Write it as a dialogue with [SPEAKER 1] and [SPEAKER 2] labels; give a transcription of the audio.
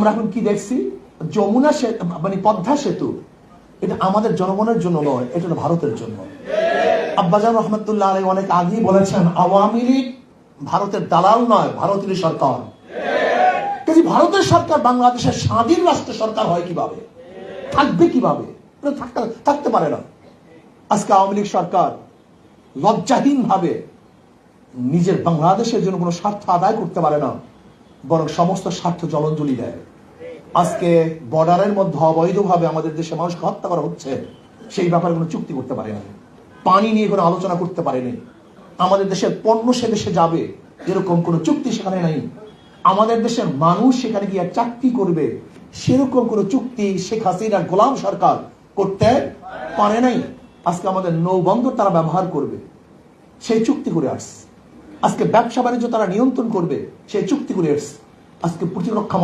[SPEAKER 1] আমরা এখন কি দেখছি, যমুনা সেতু মানে পদ্মা সেতু, এটা আমাদের জনগণের জন্য নয়, এটা ভারতের জন্য। আব্বাজান রহমতুল্লাহ আলাইহি অনেক আগেই বলেছেন, আওয়ামী লীগ ভারতের দালাল নয়, ভারতের সরকার। কিন্তু ভারতের সরকার বাংলাদেশের স্বাধীন রাষ্ট্র সরকার হয় কিভাবে, থাকবে কিভাবে? থাকতে পারে না। আজকে আওয়ামী লীগ সরকার লজ্জাহীন ভাবে নিজের বাংলাদেশের জন্য কোনো স্বার্থ আদায় করতে পারে না, বরং সমস্ত স্বার্থ জলাঞ্জলি দেয়। আজকে বর্ডারের মধ্যে অবৈধভাবে আমাদের দেশে মানুষকে হত্যা করা হচ্ছে, সেই ব্যাপারে কোনো চুক্তি করতে পারে না, পানি নিয়ে কোনো আলোচনা করতে পারেনি। আমাদের দেশের পণ্য সে দেশে যাবে এরকম কোনো চুক্তি সেখানে নাই। আমাদের দেশের মানুষ সেখানে গিয়ে চাকরি করবে সেরকম কোনো চুক্তি শেখ হাসিনার গোলাম সরকার করতে পারে নাই। আজকে আমাদের নৌবন্দর তারা ব্যবহার করবে, সেই চুক্তি করে আসছে। আজকে ব্যবসা বাণিজ্য তারা নিয়ন্ত্রণ করবে, সেই চুক্তি করে আসছে। আজকে প্রতিরক্ষা